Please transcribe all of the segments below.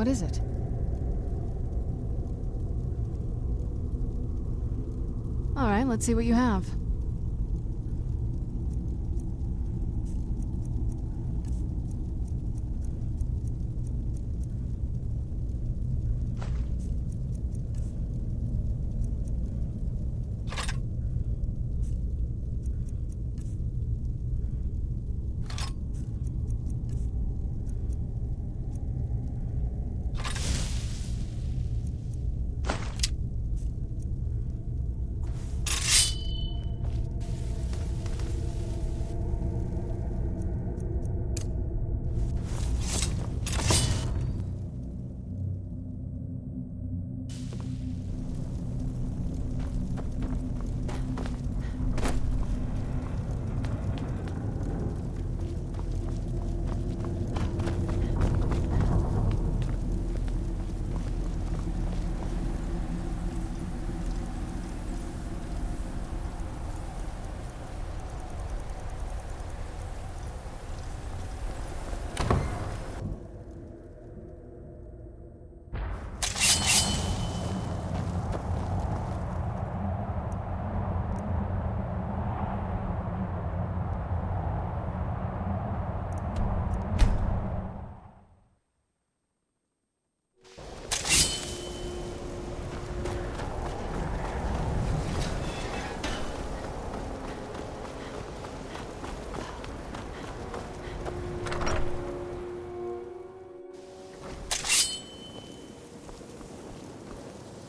What is it? All right, let's see what you have.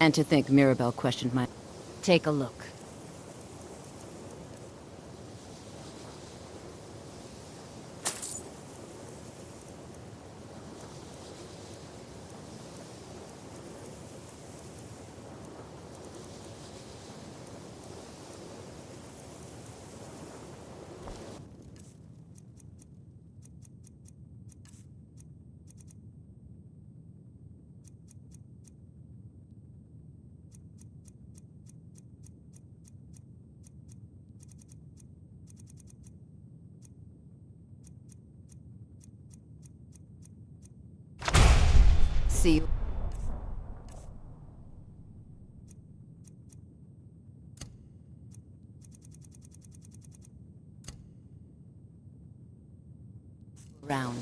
And to think Mirabelle questioned my... Take a look. See you. Round.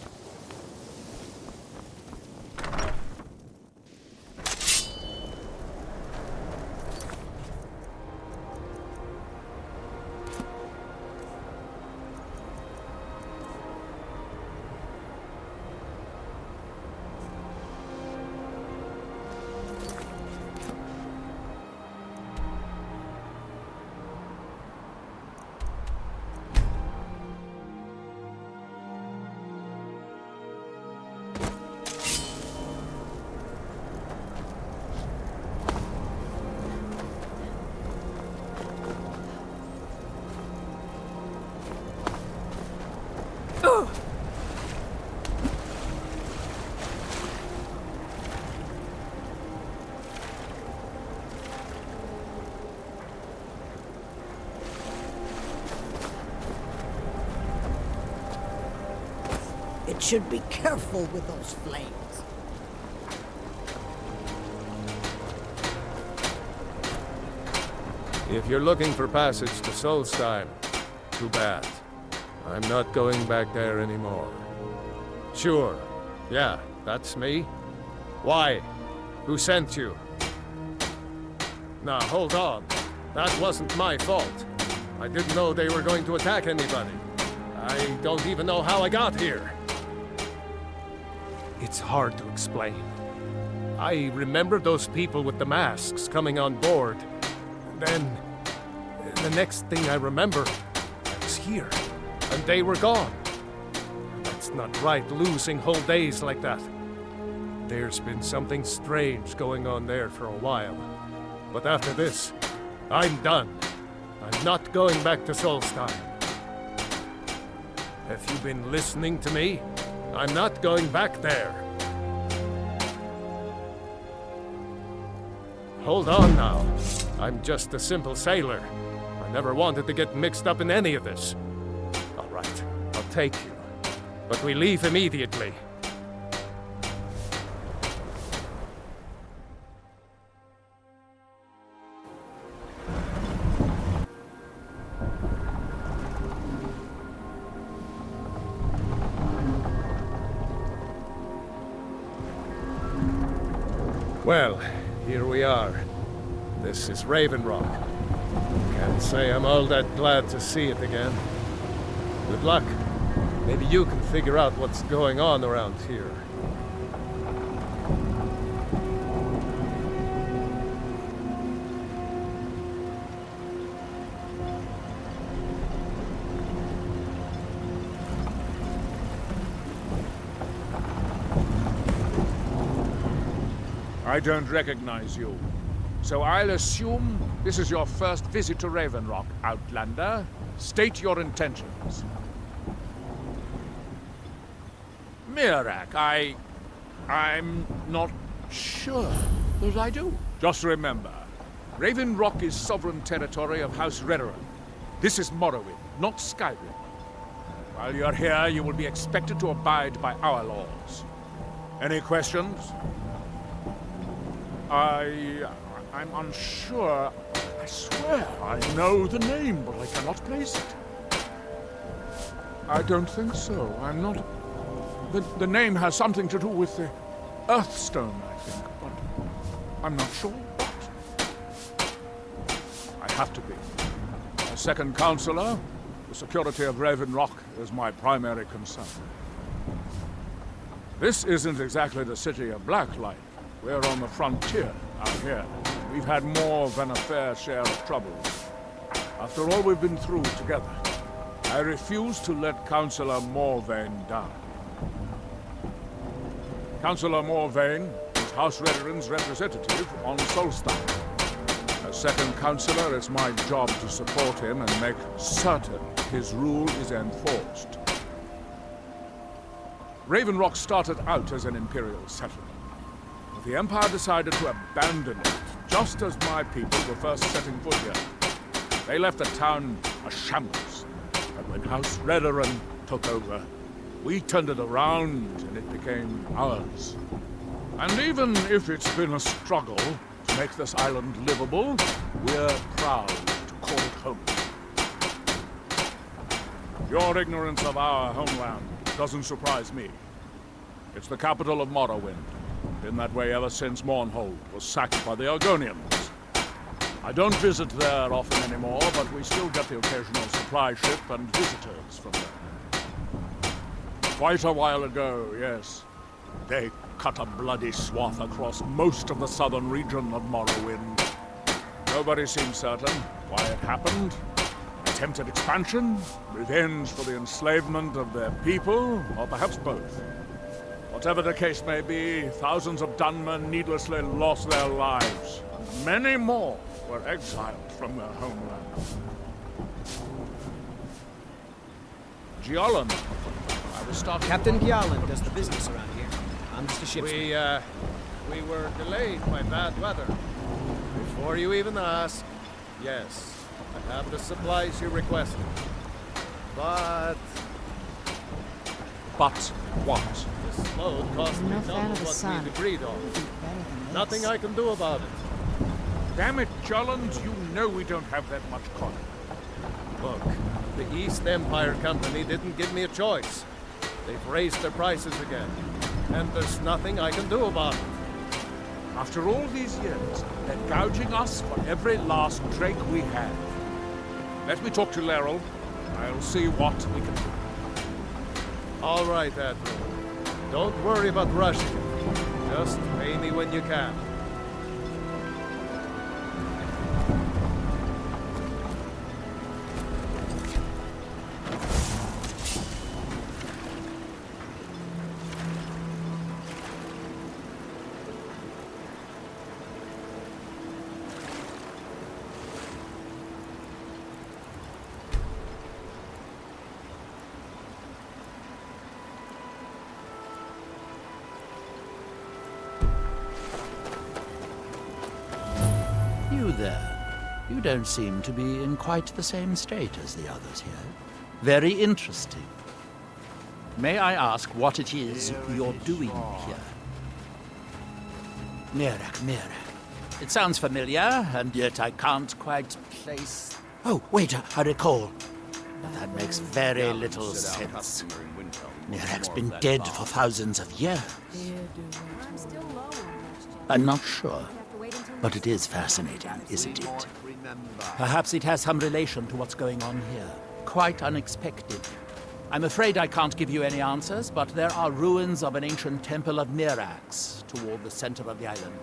It should be careful with those flames. If you're looking for passage to Solstheim, too bad. I'm not going back there anymore. Sure. Yeah, that's me. Why? Who sent you? Now, hold on. That wasn't my fault. I didn't know they were going to attack anybody. I don't even know how I got here. It's hard to explain. I remember those people with the masks coming on board. Then, the next thing I remember, I was here, and they were gone. That's not right, losing whole days like that. There's been something strange going on there for a while. But after this, I'm done. I'm not going back to Solstheim. Have you been listening to me? I'm not going back there. Hold on now. I'm just a simple sailor. I never wanted to get mixed up in any of this. All right, I'll take you. But we leave immediately. Well, here we are. This is Raven Rock. Can't say I'm all that glad to see it again. Good luck. Maybe you can figure out what's going on around here. I don't recognize you. So I'll assume this is your first visit to Raven Rock, Outlander. State your intentions. Mirak, I'm not sure that I do. Just remember, Raven Rock is sovereign territory of House Redoran. This is Morrowind, not Skyrim. While you're here, you will be expected to abide by our laws. Any questions? I'm unsure. I swear I know the name, but I cannot place it. I don't think so. I'm not... The name has something to do with the Earthstone, I think, but I'm not sure. I have to be. As second counselor, the security of Raven Rock is my primary concern. This isn't exactly the city of Blacklight. We're on the frontier out here. We've had more than a fair share of trouble. After all we've been through together, I refuse to let Councillor Morvain down. Councillor Morvain is House Redoran's representative on Solstheim. As second councillor, it's my job to support him and make certain his rule is enforced. Raven Rock started out as an Imperial settlement. But the Empire decided to abandon it, just as my people were first setting foot here. They left the town a shambles. But when House Redoran took over, we turned it around and it became ours. And even if it's been a struggle to make this island livable, we're proud to call it home. Your ignorance of our homeland doesn't surprise me. It's the capital of Morrowind. Been that way ever since Mournhold was sacked by the Argonians. I don't visit there often anymore, but we still get the occasional supply ship and visitors from there. Quite a while ago, yes. They cut a bloody swath across most of the southern region of Morrowind. Nobody seems certain why it happened. Attempted expansion, revenge for the enslavement of their people, or perhaps both. Whatever the case may be, thousands of Dunmen needlessly lost their lives, and many more were exiled from their homeland. Giolan, I was starting... Captain Giolan does the business around here. I'm just a ship's We were delayed by bad weather. Before you even ask, yes, I have the supplies you requested. But what? this load cost me Enough double out of the what sun. we'd agreed on. Better than Nothing this. I can do about it. Damn it, Giolan, you know we don't have that much cotton. Look, the East Empire Company didn't give me a choice. They've raised their prices again, and there's nothing I can do about it. After all these years, they're gouging us for every last drake we have. Let me talk to Laeral. I'll see what we can do. All right, Admiral. Don't worry about rushing. Just pay me when you can. You there. You don't seem to be in quite the same state as the others here. Very interesting. May I ask what it is you're doing here? Mirak. It sounds familiar, and yet I can't quite place... Oh, wait, I recall. That makes very little sense. Mirak's been dead for thousands of years. I'm not sure. But it is fascinating, isn't it? Perhaps it has some relation to what's going on here. Quite unexpected. I'm afraid I can't give you any answers, but there are ruins of an ancient temple of Mirax toward the center of the island.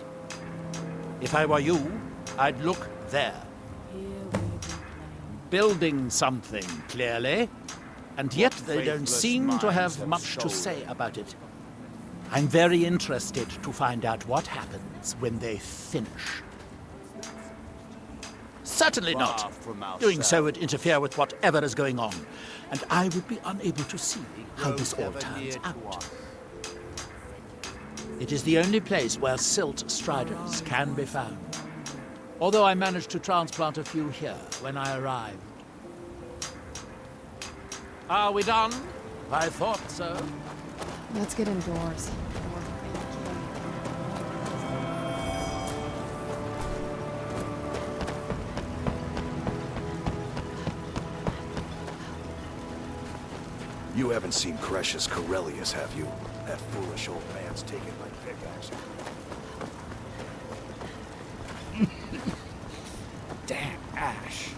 If I were you, I'd look there. Building something, clearly. And yet they don't seem to have much to say about it. I'm very interested to find out what happens when they finish. Certainly not. Doing so would interfere with whatever is going on, and I would be unable to see how this all turns out. It is the only place where silt striders can be found, although I managed to transplant a few here when I arrived. Are we done? I thought so. Let's get indoors. You haven't seen Crescius Corellius, have you? That foolish old man's taking my pickaxe. Damn Ash.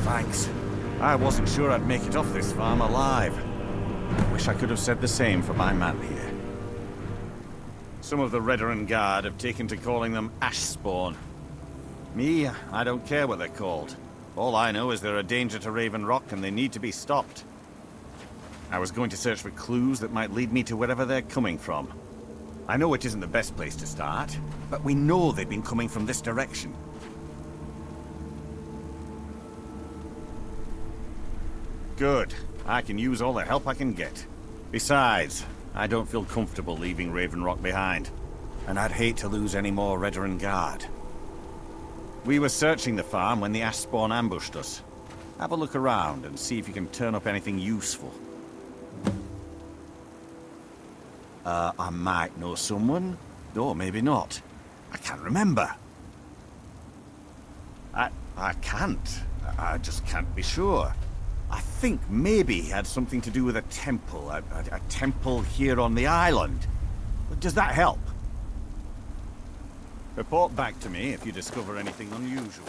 Thanks. I wasn't sure I'd make it off this farm alive. Wish I could have said the same for my man here. Some of the Redoran Guard have taken to calling them Ashspawn. Me, I don't care what they're called. All I know is they're a danger to Raven Rock and they need to be stopped. I was going to search for clues that might lead me to wherever they're coming from. I know it isn't the best place to start, but we know they've been coming from this direction. Good. I can use all the help I can get. Besides, I don't feel comfortable leaving Raven Rock behind. And I'd hate to lose any more Redoran Guard. We were searching the farm when the Ashspawn ambushed us. Have a look around and see if you can turn up anything useful. I might know someone, or maybe not. I can't remember. I can't. I just can't be sure. I think maybe he had something to do with a temple. A temple here on the island. Does that help? Report back to me if you discover anything unusual.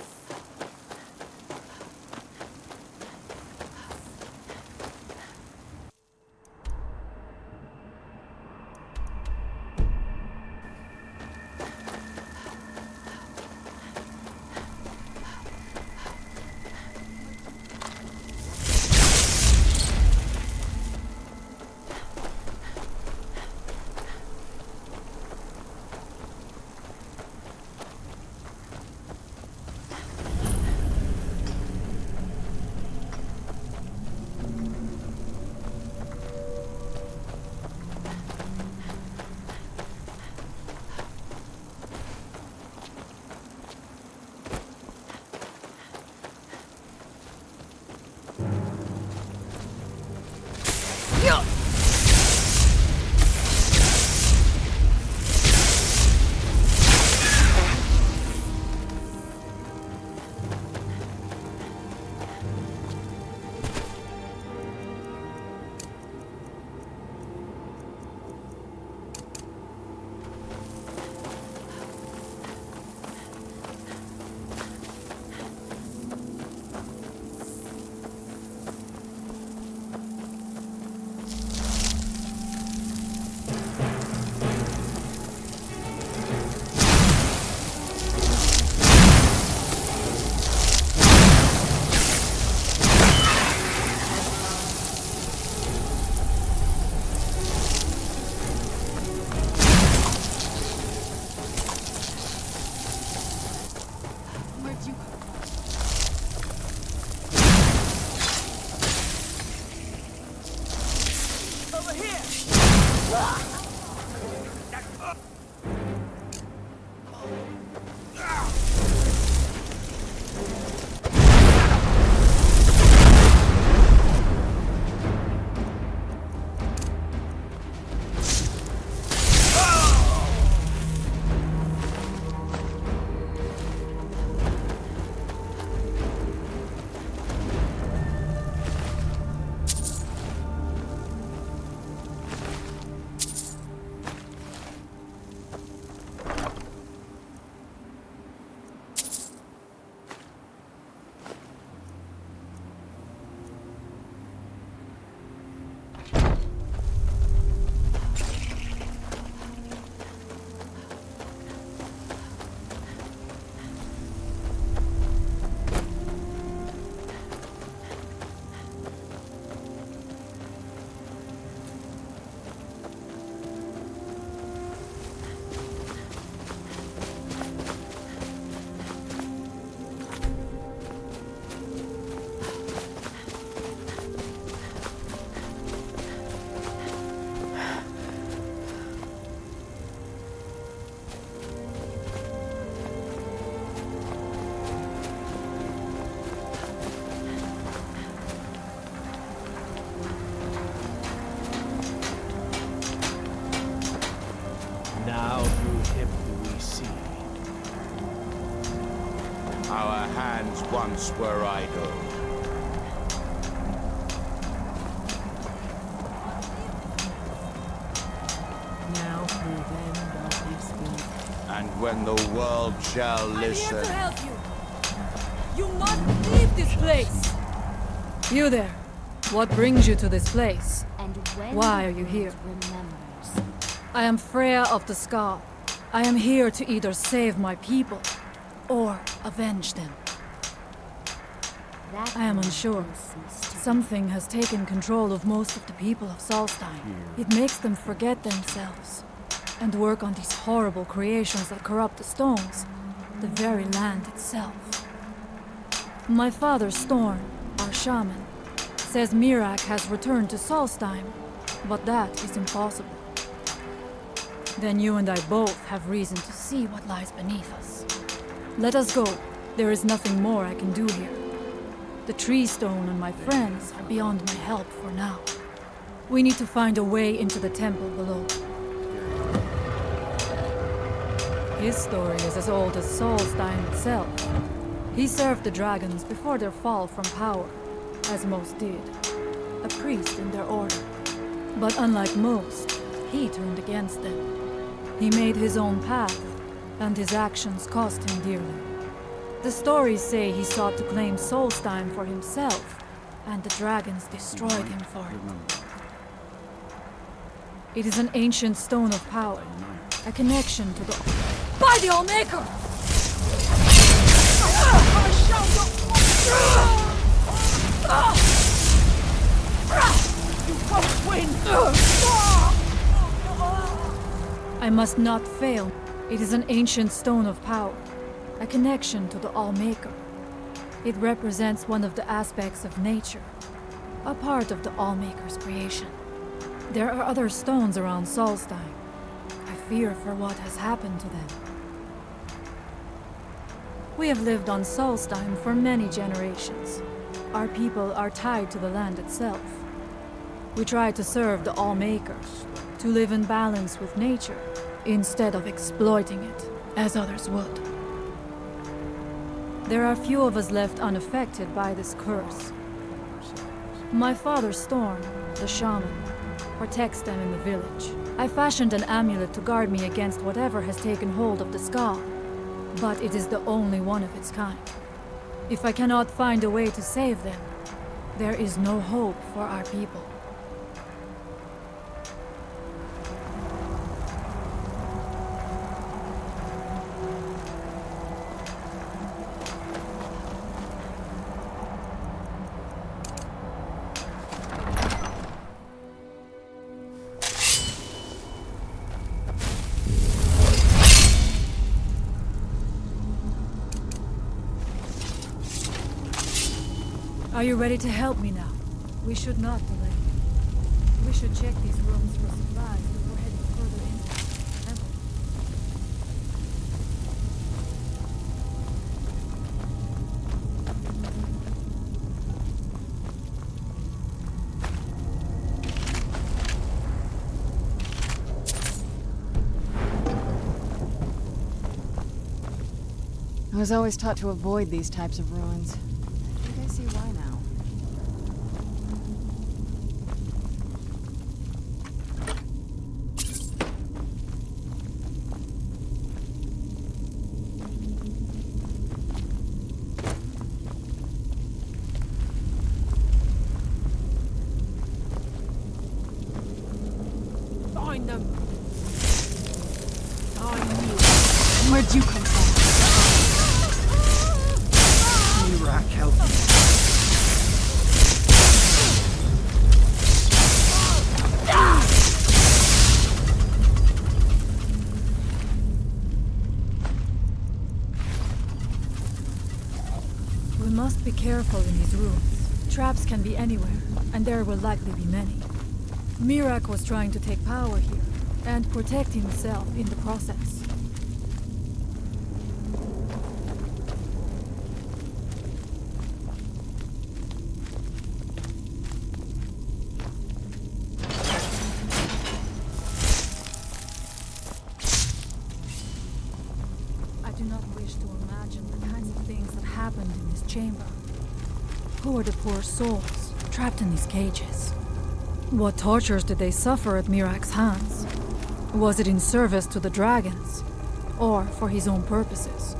Now through him do we see. Our hands once were idle. Now through them does he speak. And when the world shall listen... I'm here to help you! You must leave this place! You there. What brings you to this place? And Why are you here? Remembers. I am Freya of the Scar. I am here to either save my people, or avenge them. That I am unsure. Something has taken control of most of the people of Solstein. It makes them forget themselves, and work on these horrible creations that corrupt the stones, the very land itself. My father, Storm, our shaman, says Mirak has returned to Solstein, but that is impossible. Then you and I both have reason to see what lies beneath us. Let us go. There is nothing more I can do here. The tree stone and my friends are beyond my help for now. We need to find a way into the temple below. His story is as old as Solstein itself. He served the dragons before their fall from power, as most did. A priest in their order. But unlike most, he turned against them. He made his own path, and his actions cost him dearly. The stories say he sought to claim Solstein for himself, and the dragons destroyed him for it. It is an ancient stone of power, a connection to the... By the Allmaker! You won't win! I must not fail. It is an ancient stone of power, a connection to the Allmaker. It represents one of the aspects of nature, a part of the Allmaker's creation. There are other stones around Solstein. I fear for what has happened to them. We have lived on Solstein for many generations. Our people are tied to the land itself. We try to serve the Allmaker, to live in balance with nature, instead of exploiting it, as others would. There are few of us left unaffected by this curse. My father, Storm, the shaman, protects them in the village. I fashioned an amulet to guard me against whatever has taken hold of the Scar, but it is the only one of its kind. If I cannot find a way to save them, there is no hope for our people. Are you ready to help me now? We should not delay. We should check these rooms for supplies before heading further into the temple. I was always taught to avoid these types of ruins. I think I see why now. Find them. Where'd you come from? Mirak, help me. We must be careful in these rooms. Traps can be anywhere, and there will likely be many. Mirak was trying to take power here, and protect himself in the process. I do not wish to imagine the kinds of things that happened in this chamber. Who are the poor souls trapped in these cages? What tortures did they suffer at Mirak's hands? Was it in service to the dragons, or for his own purposes?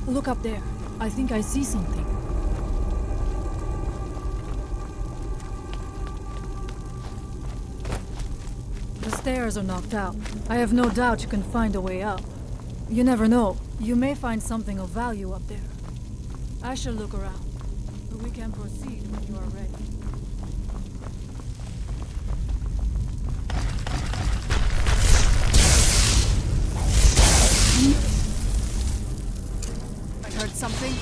Look up there. I think I see something. The stairs are knocked out. I have no doubt you can find a way up. You never know. You may find something of value up there. I shall look around. We can proceed when you are ready. I heard something.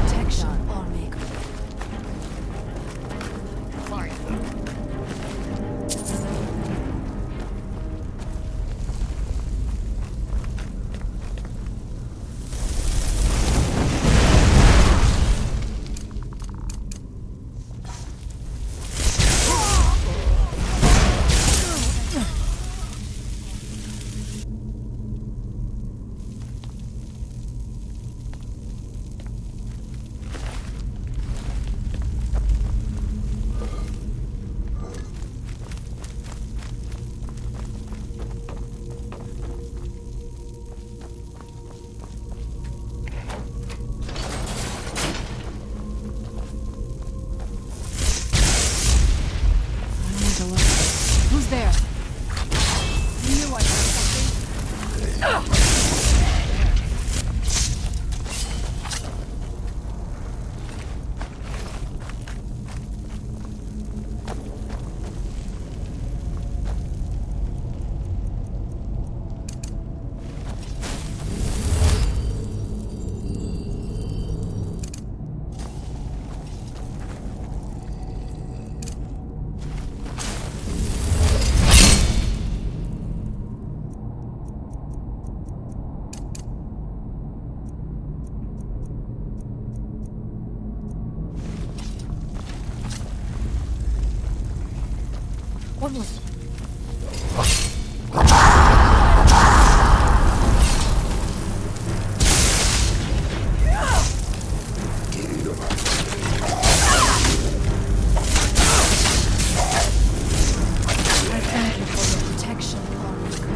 Protection, Lawmaker. Who's there? You knew I heard something. What was it? I thank you for your protection, Lawmaker.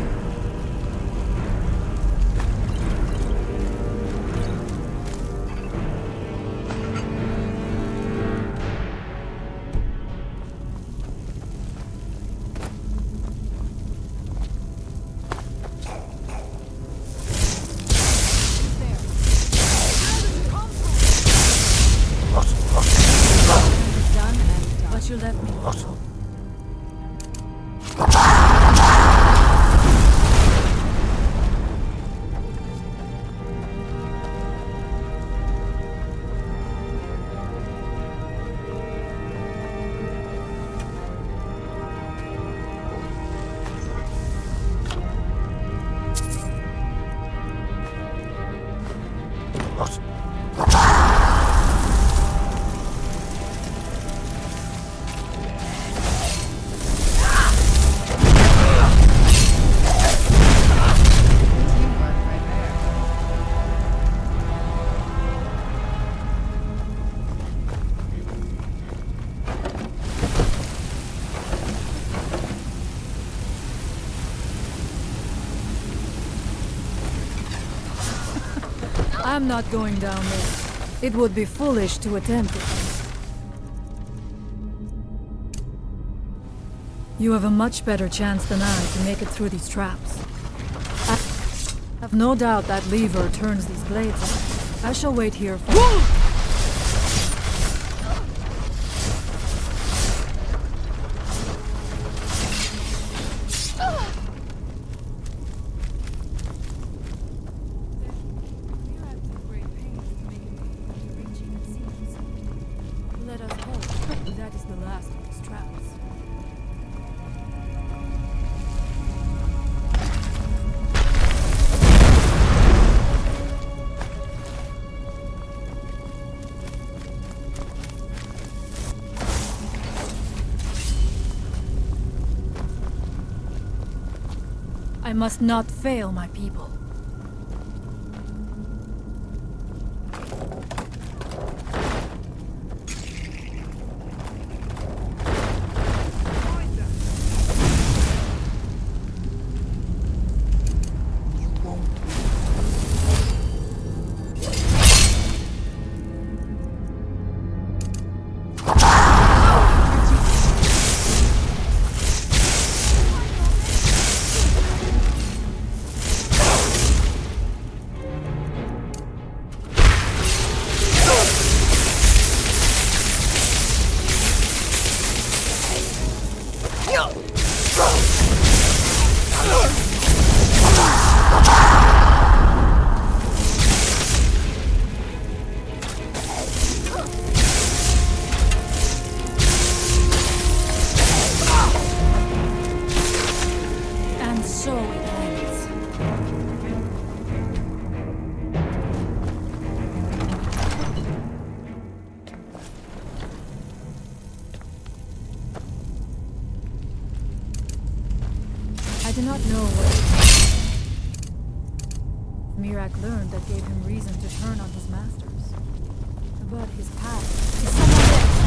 I'm not going down there. It would be foolish to attempt it. You have a much better chance than I to make it through these traps. I have no doubt that lever turns these blades on. I shall wait here for you. Let us hope that is the last of these traps. I must not fail my people. I do not know what Mirac learned that gave him reason to turn on his masters. But his path is someone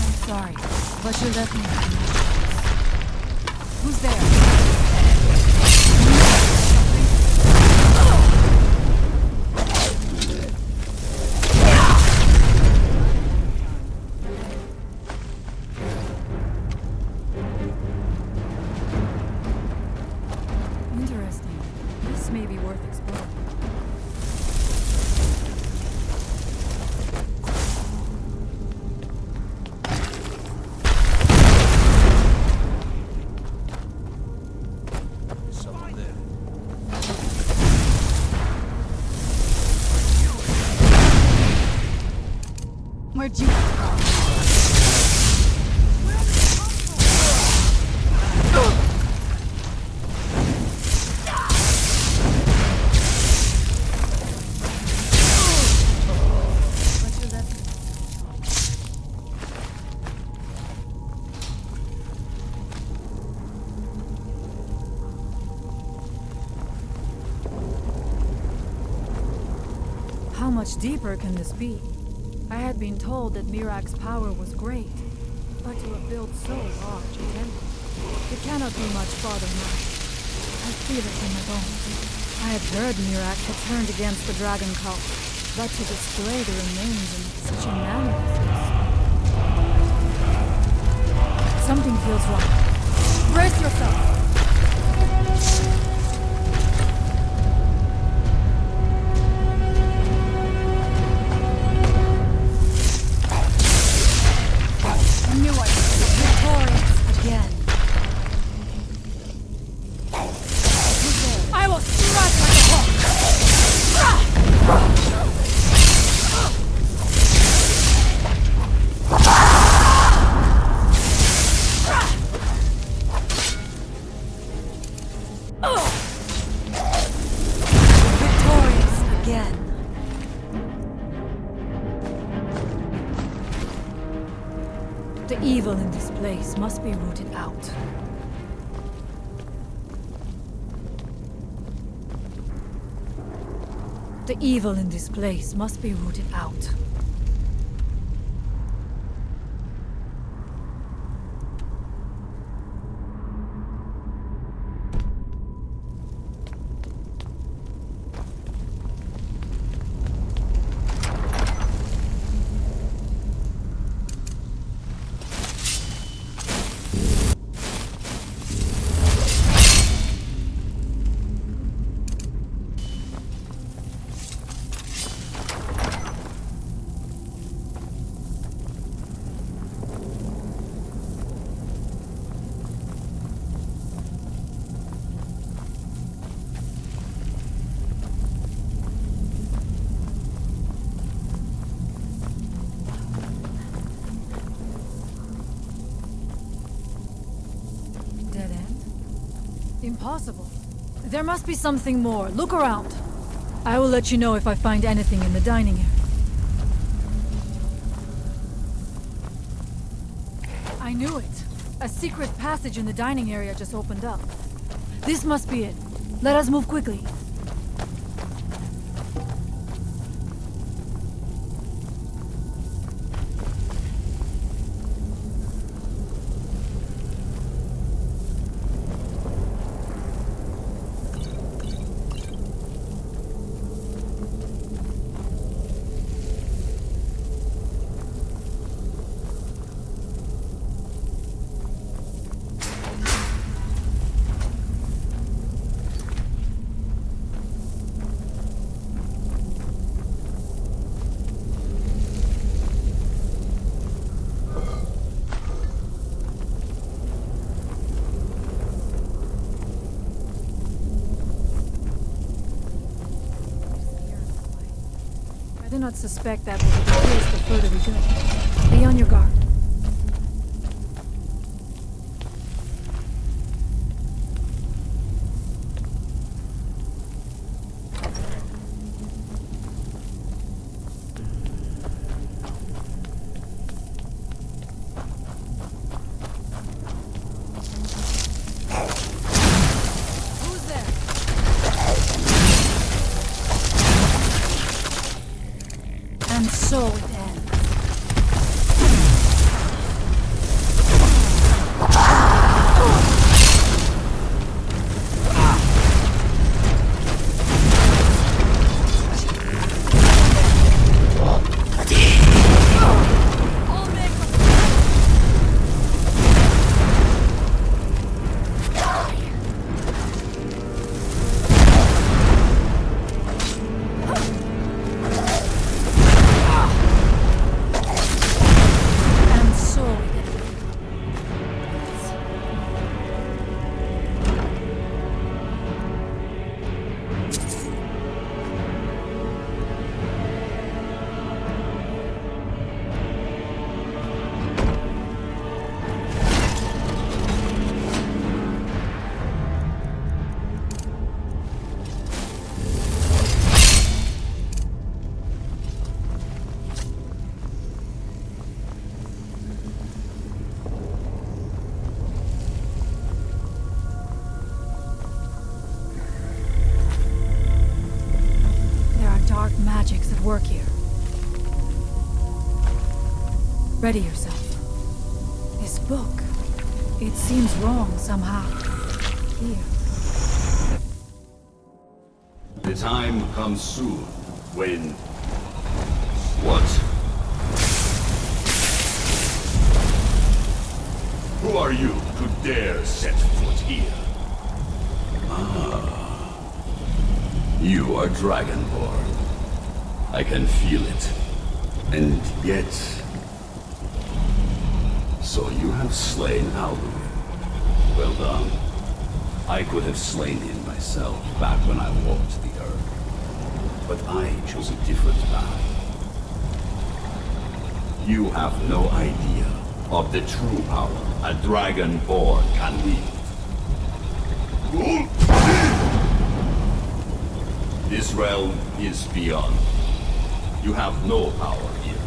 I'm sorry, but you left me behind. Who's there? Interesting. This may be worth exploring. Someone there. Where'd you come from? How much deeper can this be? I had been told that Mirac's power was great, but to have built so large a temple, it cannot be much farther now. I feel it in my bones. I had heard Mirac had turned against the dragon cult, but to display the remains in such a manner as this. Something feels wrong. Brace yourself! evil in this place must be rooted out. The evil in this place must be rooted out. Dead end? Impossible. There must be something more. Look around. I will let you know if I find anything in the dining area. I knew it. A secret passage in the dining area just opened up. This must be it. Let us move quickly. I do not suspect that will be the case the further we go. Be on your guard. Who's there? And so it ends. And so it ends. There are dark magics at work here. Ready yourself. This book, it seems wrong somehow. Here. The time comes soon when... What? Who are you to dare set foot here? You are Dragonborn. I can feel it. And yet... So you have slain Alduin. Well done. I could have slain him myself back when I walked the earth. But I chose a different path. You have no idea of the true power a Dragonborn can wield. This realm is beyond. You have no power here.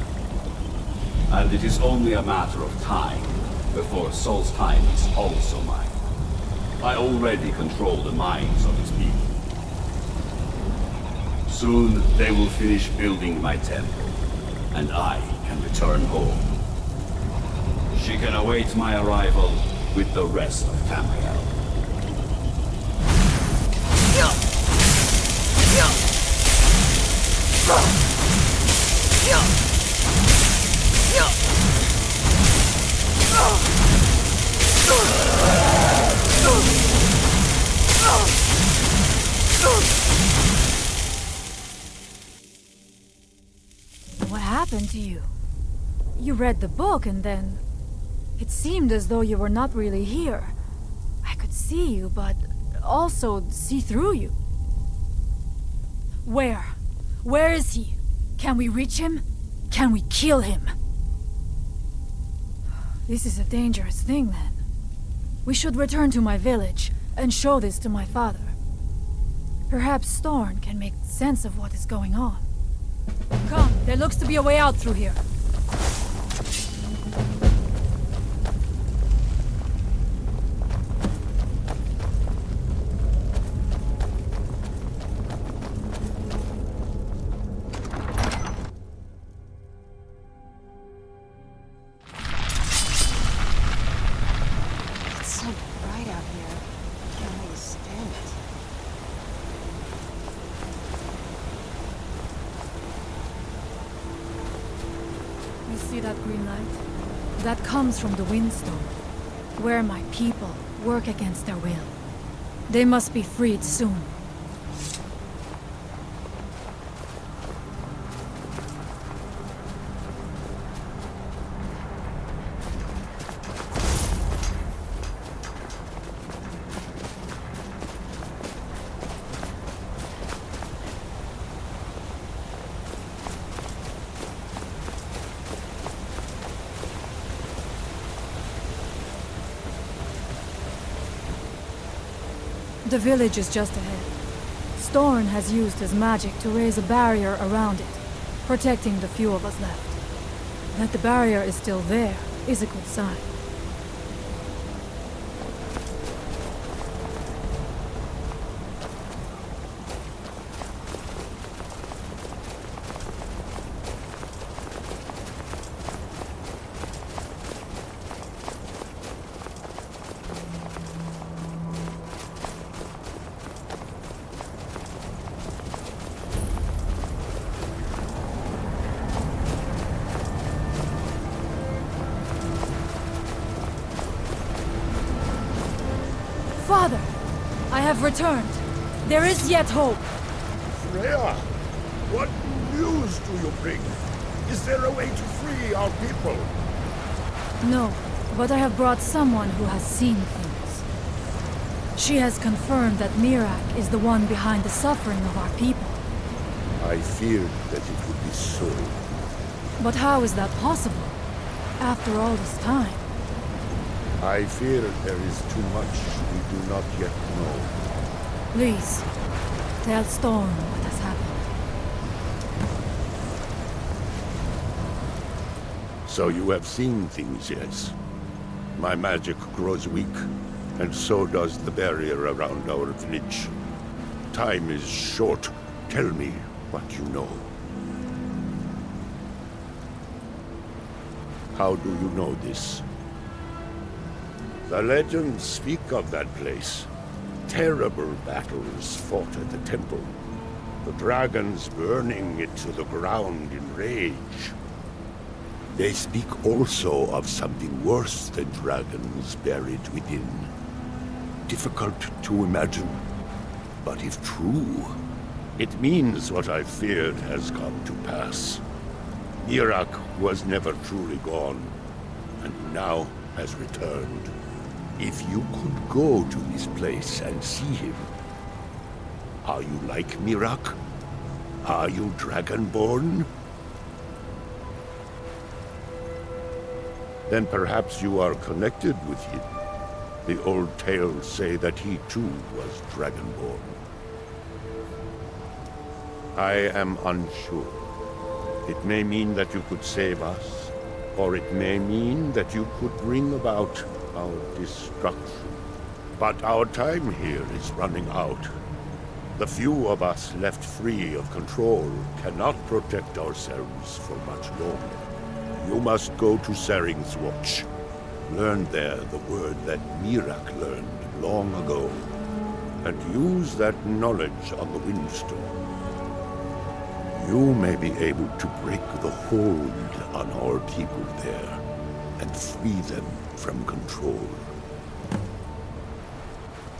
And it is only a matter of time before Solstheim is also mine. I already control the minds of its people. Soon they will finish building my temple, and I can return home. She can await my arrival with the rest of Tamriel. What happened to you? You read the book and then... It seemed as though you were not really here. I could see you, but also see through you. Where? Where is he? Can we reach him? Can we kill him? This is a dangerous thing, then. We should return to my village and show this to my father. Perhaps Storn can make sense of what is going on. Come, there looks to be a way out through here. It's so bright out here. I can't really stand it. You see that green light? That comes from the Windstone, where my people work against their will. They must be freed soon. The village is just ahead. Storn has used his magic to raise a barrier around it, protecting the few of us left. That the barrier is still there is a good sign. Father, I have returned. There is yet hope. Freya, what news do you bring? Is there a way to free our people? No, but I have brought someone who has seen things. She has confirmed that Mirak is the one behind the suffering of our people. I feared that it would be so. But how is that possible? After all this time? I fear there is too much we do not yet know. Please, tell Storm what has happened. So you have seen things, yes? My magic grows weak, and so does the barrier around our village. Time is short. Tell me what you know. How do you know this? The legends speak of that place. Terrible battles fought at the temple. The dragons burning it to the ground in rage. They speak also of something worse than dragons buried within. Difficult to imagine, but if true, it means what I feared has come to pass. Mirak was never truly gone, and now has returned. If you could go to this place and see him, are you like Mirak? Are you Dragonborn? Then perhaps you are connected with him. The old tales say that he too was Dragonborn. I am unsure. It may mean that you could save us, or it may mean that you could bring about our destruction. But our time here is running out. The few of us left free of control cannot protect ourselves for much longer. You must go to Saring's Watch. Learn there the word that Mirak learned long ago, and use that knowledge on the Windstone. You may be able to break the hold on our people there, and free them from control.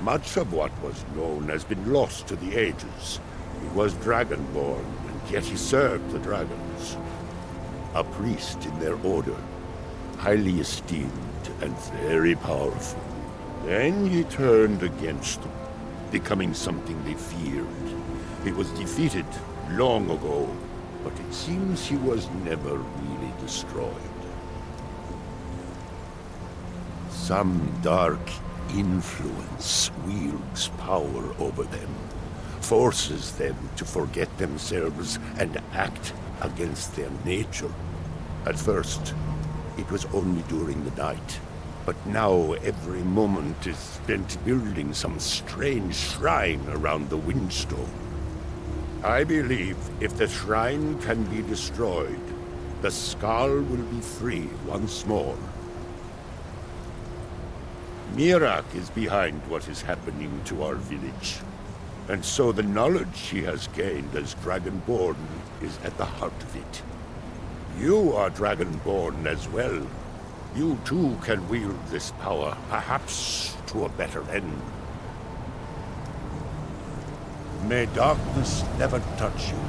Much of what was known has been lost to the ages. He was Dragonborn, and yet he served the dragons. A priest in their order, highly esteemed and very powerful. Then he turned against them, becoming something they feared. He was defeated long ago, but it seems he was never really destroyed. Some dark influence wields power over them, forces them to forget themselves and act against their nature. At first, it was only during the night, but now every moment is spent building some strange shrine around the Windstone. I believe if the shrine can be destroyed, the Skull will be free once more. Mirak is behind what is happening to our village, and so the knowledge he has gained as Dragonborn is at the heart of it. You are Dragonborn as well. You too can wield this power, perhaps to a better end. May darkness never touch you.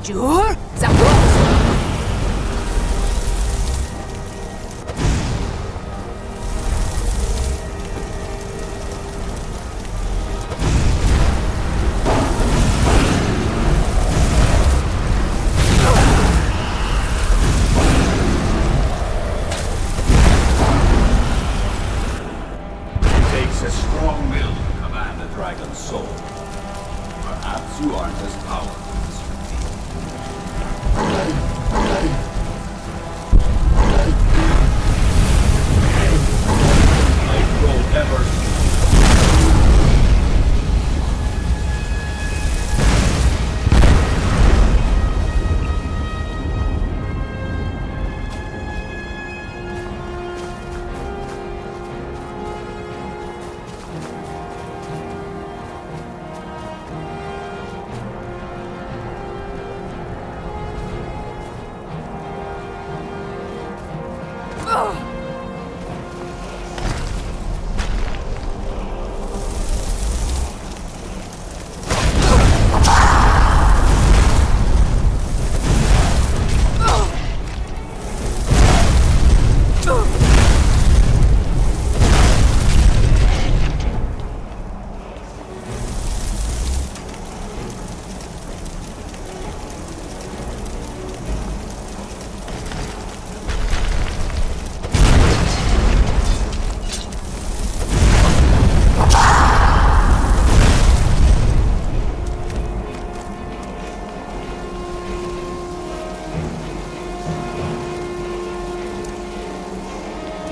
Sure? Zapdos! It takes a strong will to command a dragon's soul. Perhaps you aren't as powerful as you think. I grow ever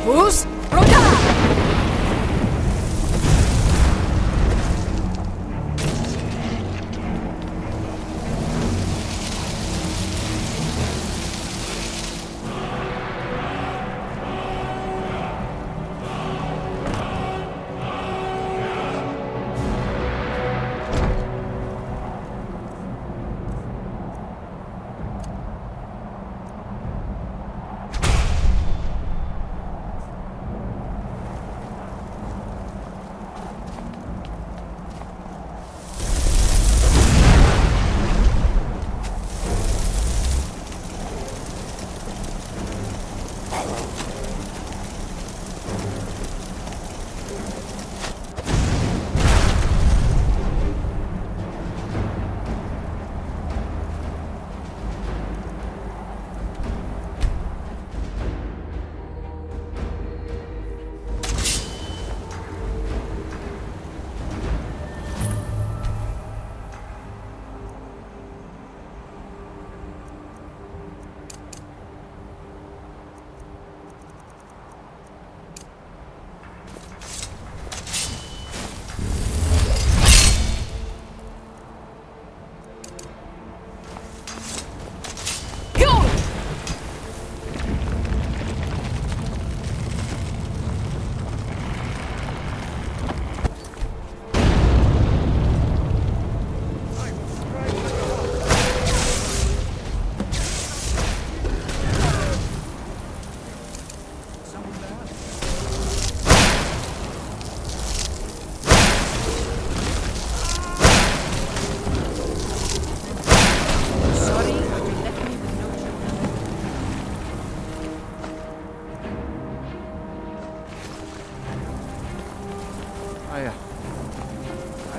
Bus, Roda!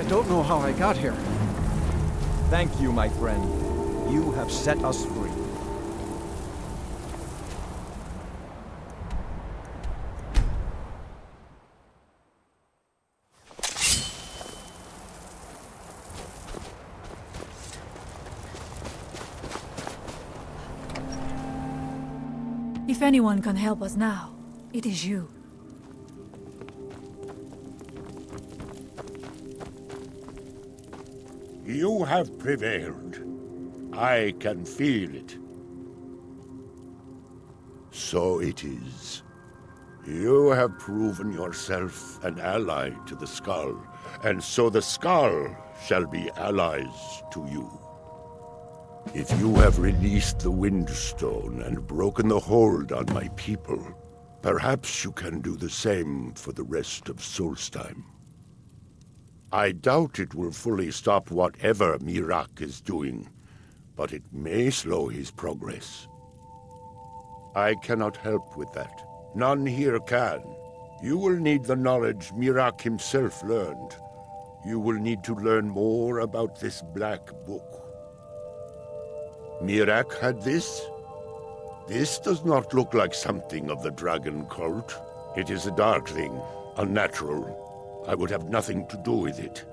I don't know how I got here. Thank you, my friend. You have set us free. If anyone can help us now, it is you. You have prevailed. I can feel it. So it is. You have proven yourself an ally to the Skull, and so the Skull shall be allies to you. If you have released the Windstone and broken the hold on my people, perhaps you can do the same for the rest of Solstheim. I doubt it will fully stop whatever Miraak is doing, but it may slow his progress. I cannot help with that. None here can. You will need the knowledge Miraak himself learned. You will need to learn more about this Black Book. Miraak had this? This does not look like something of the dragon cult. It is a dark thing, unnatural. I would have nothing to do with it.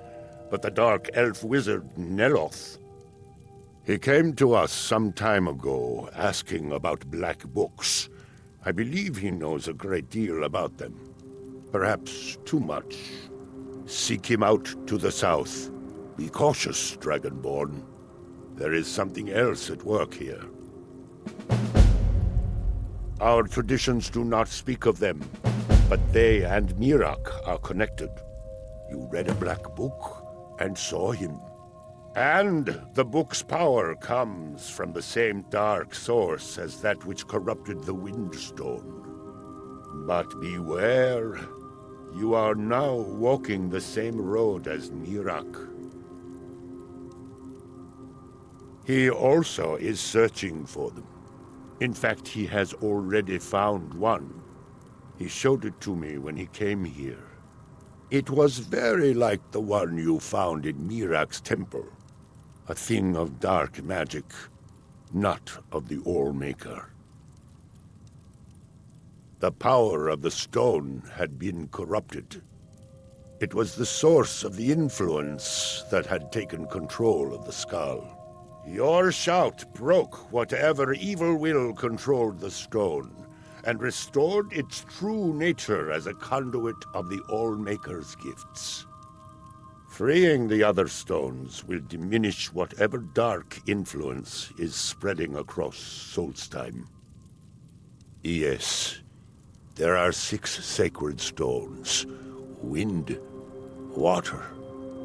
But the dark elf wizard, Neloth, he came to us some time ago, asking about black books. I believe he knows a great deal about them. Perhaps too much. Seek him out to the south. Be cautious, Dragonborn. There is something else at work here. Our traditions do not speak of them, but they and Miraak are connected. You read a black book and saw him. And the book's power comes from the same dark source as that which corrupted the Windstone. But beware, you are now walking the same road as Miraak. He also is searching for them. In fact, he has already found one. He showed it to me when he came here. It was very like the one you found in Miraak's temple. A thing of dark magic, not of the All-Maker. The power of the stone had been corrupted. It was the source of the influence that had taken control of the skull. Your shout broke whatever evil will controlled the stone, and restored its true nature as a conduit of the All-Maker's gifts. Freeing the other stones will diminish whatever dark influence is spreading across Solstheim. Yes, there are 6 sacred stones: wind, water,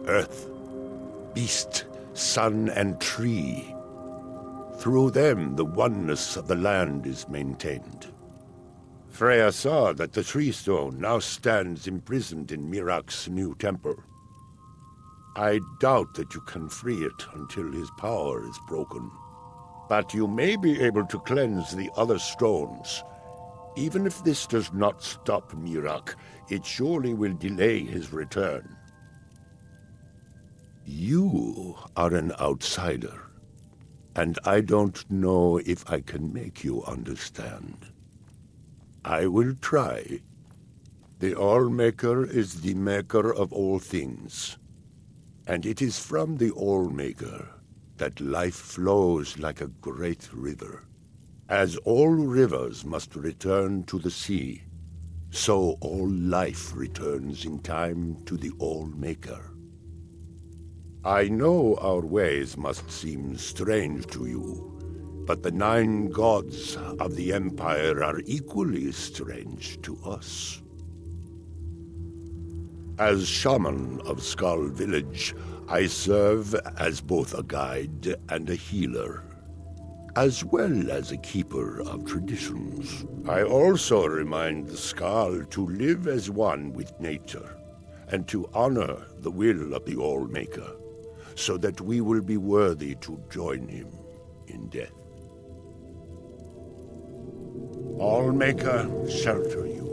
earth, beast, sun, and tree. Through them, the oneness of the land is maintained. Freya saw that the tree stone now stands imprisoned in Mirak's new temple. I doubt that you can free it until his power is broken. But you may be able to cleanse the other stones. Even if this does not stop Mirak, it surely will delay his return. You are an outsider, and I don't know if I can make you understand. I will try. The All-Maker is the maker of all things, and it is from the All-Maker that life flows like a great river. As all rivers must return to the sea, so all life returns in time to the All-Maker. I know our ways must seem strange to you, but the 9 gods of the Empire are equally strange to us. As shaman of Skull Village, I serve as both a guide and a healer, as well as a keeper of traditions. I also remind the Skull to live as one with nature, and to honor the will of the All-Maker, so that we will be worthy to join him in death. All-Maker, shelter you.